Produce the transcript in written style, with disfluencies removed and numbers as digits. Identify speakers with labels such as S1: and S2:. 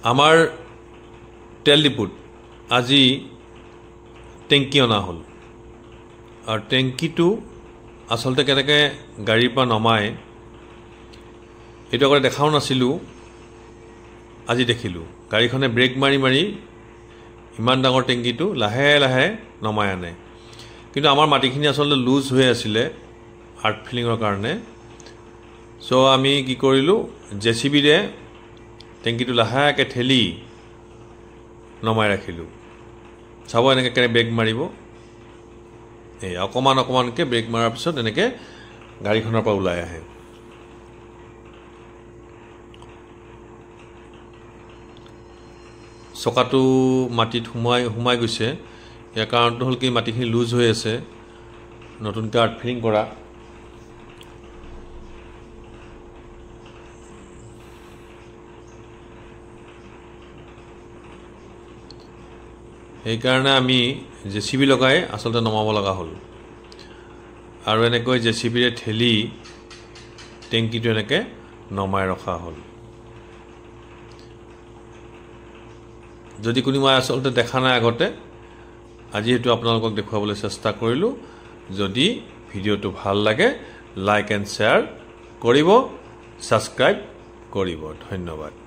S1: আমাৰ তেল ডিপুত আজি টেংকি অনা হ'ল আৰু টেংকিটো আচলতে কেনেকৈ গাড়ীৰ পৰা নমায় এইটো আগতে দেখাও নাছিলোঁ আজি দেখিলোঁ গাড়ীখনে ব্ৰেক মাৰি মাৰি ইমান ডাঙৰ টেংকিটো লাহে লাহে নমাই আনে কিন্তু আমাৰ মাটিখিনি আচলতে লুজ হৈ আছিলে আৰ্ট ফিলিঙৰ কাৰণে সো আমি কি কৰিলোঁ জেচিবিৰে টেংকিটো লাহেকৈ ঠেলি নমাই ৰাখিলোঁ চাব এনেকৈ কেনে ব্ৰেক মাৰিব এই অকণমান অকণমানকৈ ব্ৰেক মাৰাৰ পিছত এনেকৈ গাড়ীখনৰ পৰা ওলাই আহে চকাটো মাটিত সোমাই গৈছে ইয়াৰ কাৰণটো হ'ল কি মাটিখিনি লুজ হৈ আছে নতুনকৈ আৰ্ট ফিলিং কৰা সেইকাৰণে আমি জেচিবি লগাই আচলতে নমাব লগা হ'ল আৰু এনেকৈ জেচিবিৰে ঠেলি টেংকিটো এনেকৈ নমাই ৰখা হ'ল যদি কোনোবাই আচলতে দেখা নাই আগতে আজি হেতু আপোনালোকক দেখুৱাবলৈ চেষ্টা কৰিলোঁ যদি ভিডিঅ'টো ভাল লাগে লাইক এণ্ড শ্বেয়াৰ কৰিব ছাবস্ক্ৰাইব কৰিব ধন্যবাদ